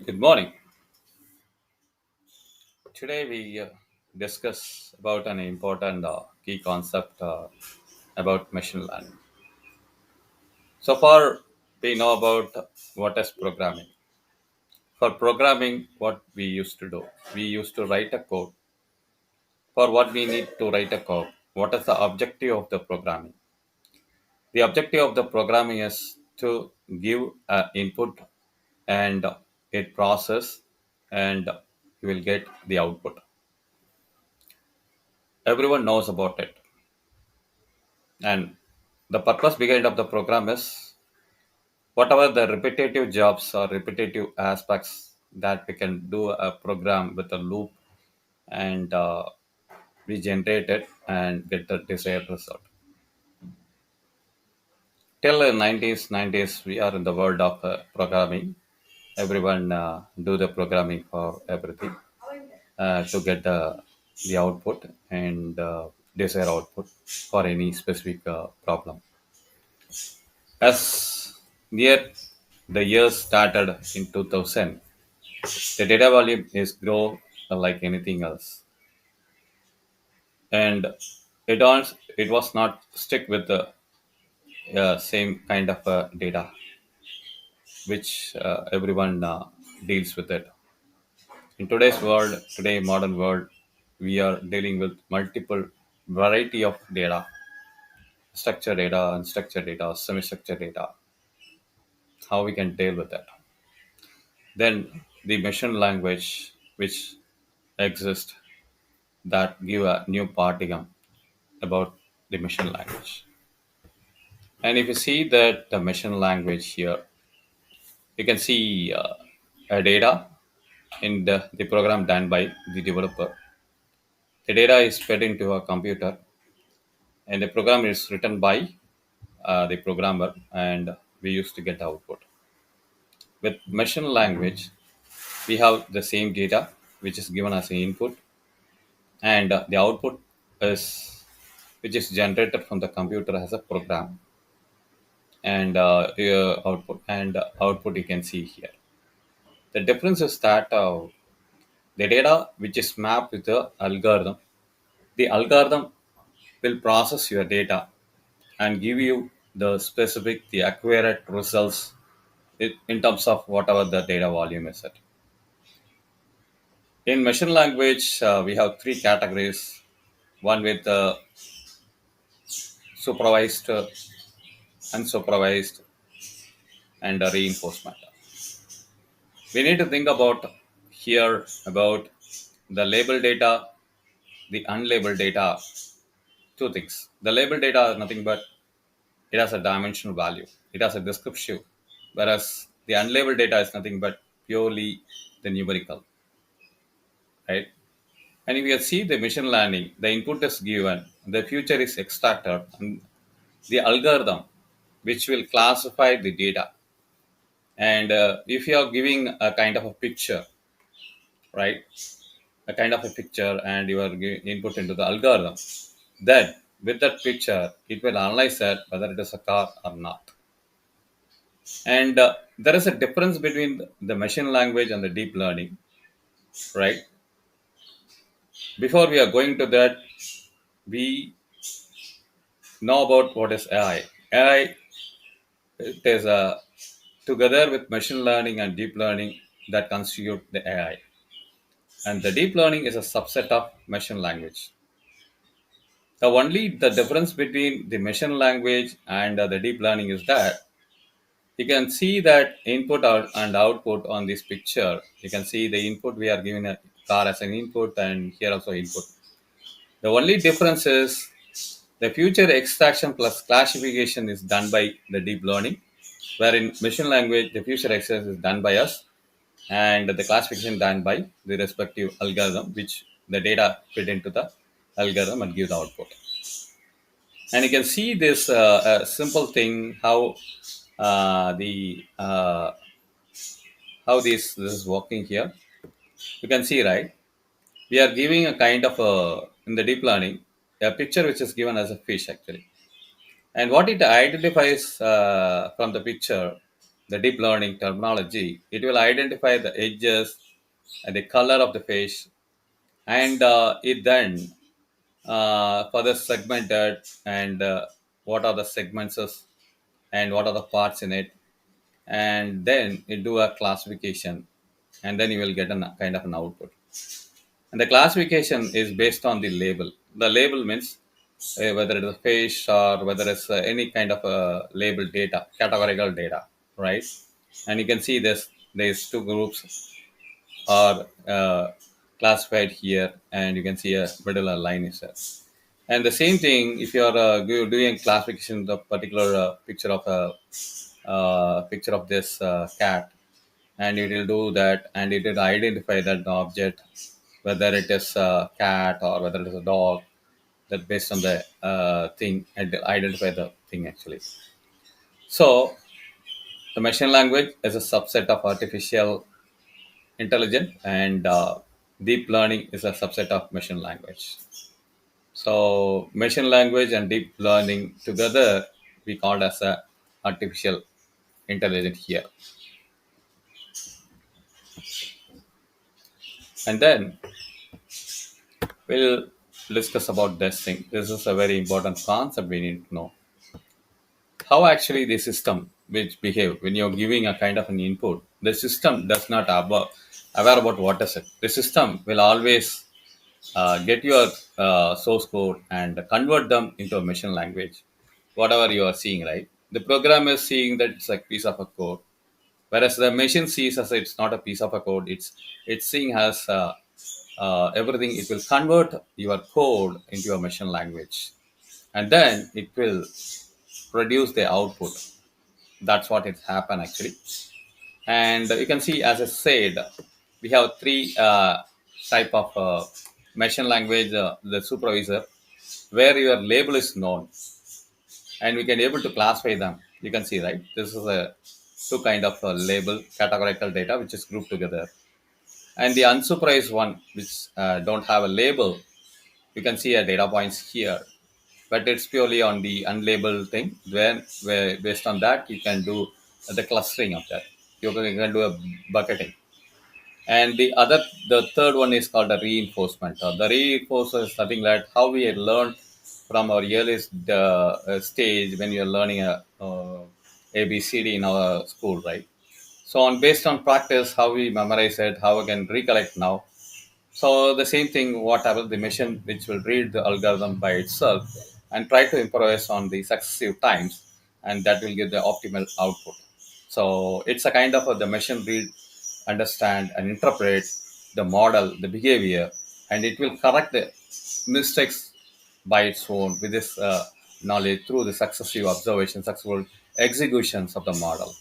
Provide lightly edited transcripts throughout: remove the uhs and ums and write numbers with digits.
Good morning. Today we discuss about an important key concept about machine learning. So far, we know about what is programming. For programming, what we used to do, we used to write a code. For what we need to write a code, what is the objective of the programming? The objective of the programming is to give input and it process and you will get the output. Everyone knows about it. And the purpose behind of the program is whatever the repetitive jobs or repetitive aspects that we can do a program with a loop and we generate it and get the desired result. Till the 90s, we are in the world of programming. Everyone do the programming for everything to get the output and desired output for any specific problem. As near the years started in 2000, the data volume is grow like anything else, and it was not stick with the same kind of data which everyone deals with it. In today's world, today modern world, we are dealing with multiple variety of data, structured data, unstructured data, semi-structured data. How we can deal with that? Then the machine language which exists that give a new paradigm about the machine language. And if you see that the machine language here, you can see a data in the program done by the developer. The data is fed into a computer, and the program is written by the programmer, and we used to get output. With machine language, we have the same data which is given as an input, and the output is which is generated from the computer as a program and output you can see here. The difference is that the data which is mapped with the algorithm will process your data and give you the specific, the accurate results in terms of whatever the data volume is at. In machine language, we have three categories. One with supervised, unsupervised, and reinforcement. We need to think about here about the label data, the unlabeled data. Two things. The label data is nothing but it has a dimensional value. It has a descriptive, whereas the unlabeled data is nothing but purely the numerical, right? And if you see the machine learning, the input is given, the future is extracted, and the algorithm which will classify the data. And if you are giving a kind of a picture, right? A kind of a picture and you are giving input into the algorithm, then with that picture it will analyze that whether it is a car or not. And there is a difference between the machine language and the deep learning, right? Before we are going to that, we know about what is AI. AI it is together with machine learning and deep learning that constitute the AI, and the deep learning is a subset of machine language. The only the difference between the machine language and the deep learning is that you can see that and output on this picture. You can see the input we are giving a car as an input and here also input. The only difference is the future extraction plus classification is done by the deep learning, where in machine language the future extraction is done by us and the classification done by the respective algorithm, which the data fit into the algorithm and give the output. And you can see this simple thing the how this is working here. You can see, right, we are giving a kind of a in the deep learning a picture which is given as a fish actually, and what it identifies from the picture, the deep learning terminology, it will identify the edges and the color of the face, and it then further segmented, and what are the segments and what are the parts in it, and then it do a classification, and then you will get a kind of an output. And the classification is based on the label. The label means whether it is a fish or whether it's any kind of label data, categorical data, right? And you can see this, these two groups are classified here, and you can see a middle line is there. And the same thing, if you are doing classification of the particular picture of this cat, and it will do that, and it will identify that the object, whether it is a cat or whether it is a dog, that based on the thing, and identify the thing actually. So the machine language is a subset of artificial intelligence, and deep learning is a subset of machine language. So machine language and deep learning together we called as a artificial intelligence here. And then we'll discuss about this thing. This is a very important concept we need to know. How actually the system which behave when you're giving a kind of an input, the system does not aware about what is it. The system will always get your source code and convert them into a machine language, whatever you are seeing, right? The program is seeing that it's like piece of a code, whereas the machine sees as it's not a piece of a code. It's seeing as everything. It will convert your code into a machine language, and then it will produce the output. That's what it happen actually. And you can see, as I said, we have three type of machine language. The supervisor, where your label is known, and we can able to classify them. You can see, right? This is a two kind of label, categorical data, which is grouped together, and the unsupervised one, which don't have a label. You can see a data points here, but it's purely on the unlabeled thing. Where based on that, you can do the clustering of that. You can do a bucketing. And the third one is called the reinforcement. The reinforcer is something like how we had learned from our earliest stage when we are learning ABCD in our school, right? So on based on practice, how we memorize it, how we can recollect now. So the same thing, what happens, the machine which will read the algorithm by itself and try to improvise on the successive times, and that will give the optimal output. So it's a kind of the machine read, understand, and interpret the model, the behavior, and it will correct the mistakes by its own with this knowledge through the successive observations, successful executions of the model.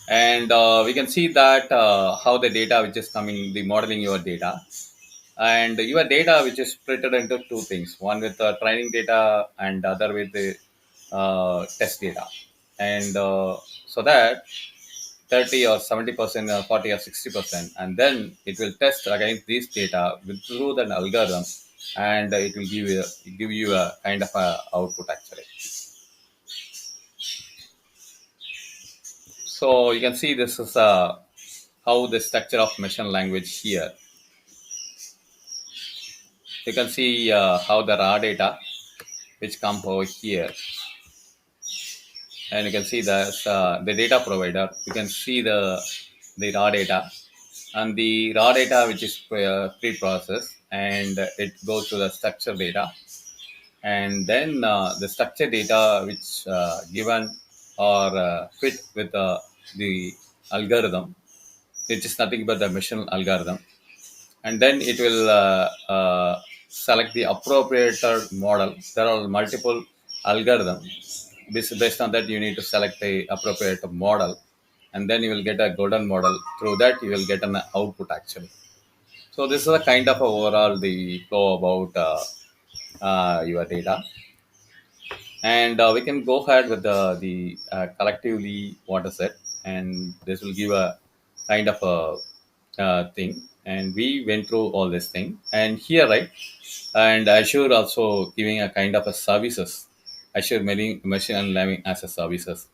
And we can see that how the data which is coming, the modeling your data, and your data which is split into two things, one with the training data and other with the test data. And so that 30 or 70% or 40 or 60%, and then it will test against these data with through an algorithm, and it will give you a kind of a output actually. So you can see this is how the structure of machine language here. You can see how the raw data which come over here, and you can see the data provider. You can see the raw data, and the raw data which is pre-processed, and it goes to the structured data, and then the structured data which given or fit with the algorithm, which is nothing but the machine algorithm, and then it will select the appropriate model. There are multiple algorithms. Based on that, you need to select the appropriate model, and then you will get a golden model. Through that, you will get an output actually. So this is a kind of a overall the flow about your data. And we can go ahead with the collectively what is it, and this will give a kind of a thing. And we went through all this thing, and here, right, and Azure also giving a kind of a services. Azure many machine learning as a services.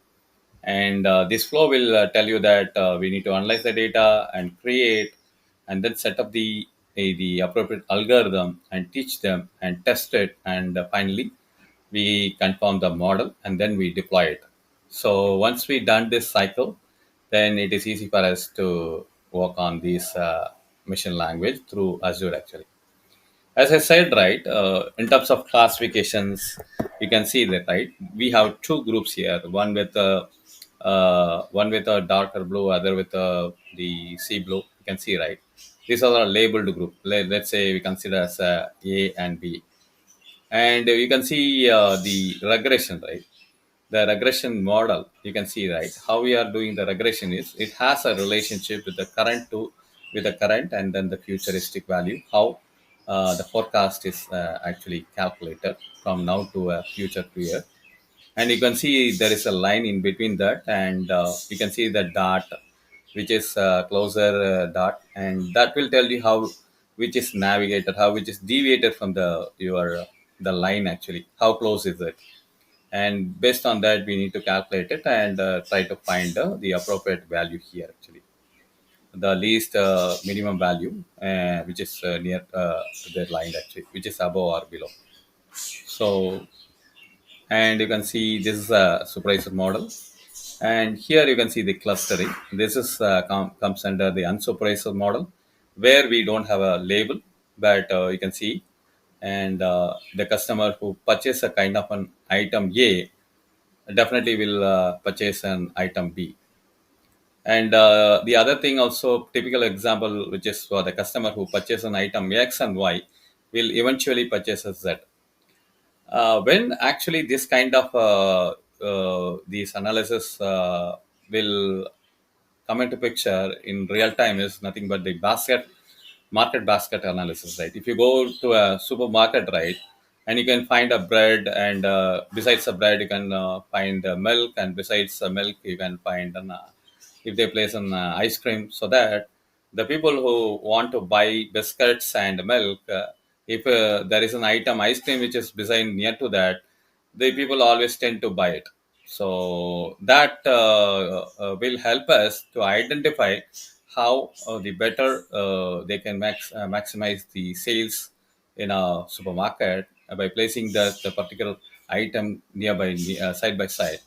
And this flow will tell you that we need to analyze the data and create and then set up the appropriate algorithm and teach them and test it, and finally we confirm the model and then we deploy it. So once we done this cycle, then it is easy for us to work on this machine language through Azure actually. As I said, right, in terms of classifications, you can see that, right, we have two groups here. One with a darker blue, other with the sea blue. You can see, right. These are a labeled group. Let's say we consider as A and B, and you can see the regression, right. The regression model, you can see, right, how we are doing the regression is it has a relationship with the current to with the current and then the futuristic value, how the forecast is actually calculated from now to a future period. And you can see there is a line in between that, and you can see the dot which is closer dot, and that will tell you how which is navigated, how which is deviated from the your the line actually, how close is it. And based on that we need to calculate it and try to find the appropriate value here actually, the least minimum value which is near to the line actually, which is above or below. So, and you can see this is a supervisor model, and here you can see the clustering. This is comes under the unsupervised model, where we don't have a label, but you can see, and the customer who purchase a kind of an item A definitely will purchase an item B. And the other thing also, typical example, which is for the customer who purchase an item X and Y, will eventually purchase a Z. When actually this kind of these analysis will come into picture in real time is nothing but the market basket analysis, right? If you go to a supermarket, right, and you can find a bread, and besides the bread you can find milk, and besides the milk you can find an, if they place an ice cream, so that the people who want to buy biscuits and milk, if there is an item ice cream which is beside near to that, the people always tend to buy it. So that will help us to identify how the better they can maximize the sales in a supermarket by placing the particular item nearby, side by side.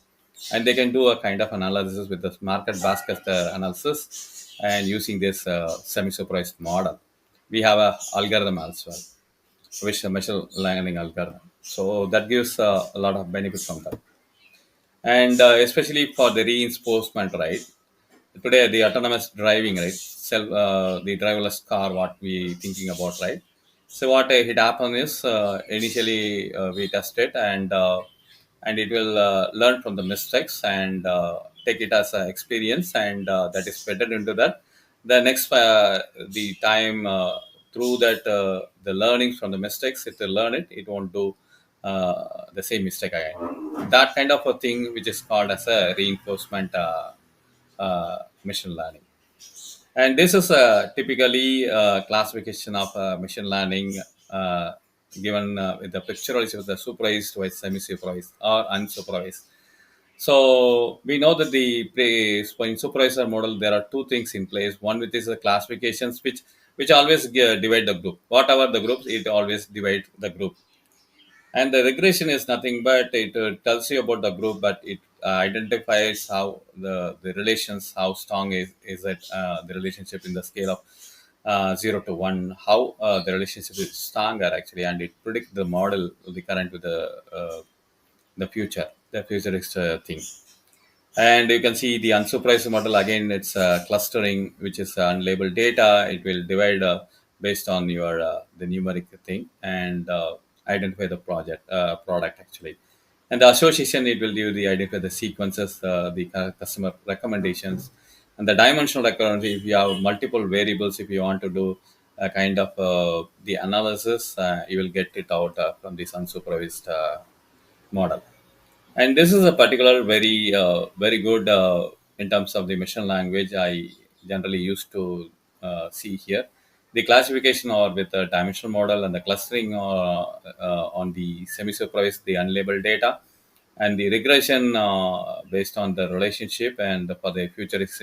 And they can do a kind of analysis with the market basket analysis, and using this semi-supervised model. We have a algorithm as well, which is a machine learning algorithm. So that gives a lot of benefit from that. And especially for the reinforcement, right? Today the autonomous driving, right, self the driverless car, what we thinking about, right? So what it happen is, initially we test it, and it will learn from the mistakes, and take it as an experience, and that is fed into that. The next the time through that the learnings from the mistakes, it will learn it, it won't do the same mistake again. That kind of a thing which is called as a reinforcement machine learning. And this is typically classification of machine learning, uh, given with the picture is with the supervised or semi-supervised or unsupervised. So we know that for in supervisor model there are two things in place. One which is the classifications, which always divide the group. Whatever the groups, it always divide the group. And the regression is nothing but it tells you about the group, but it identifies how the relations, how strong is it, the relationship in the scale of 0 to 1, how the relationship is stronger actually, and it predicts the model, the current with the future, the futurist thing. And you can see the unsupervised model again, it's clustering, which is unlabeled data. It will divide based on your the numeric thing, and identify the product actually. And the association, it will give the identify the sequences, the customer recommendations, and the dimensional recurrency. If you have multiple variables, if you want to do a kind of the analysis, you will get it out from this unsupervised model. And this is a particular very good in terms of the machine language I generally used to see here. The classification or with the dimensional model, and the clustering on the semi-supervised, the unlabeled data, and the regression based on the relationship and for the future is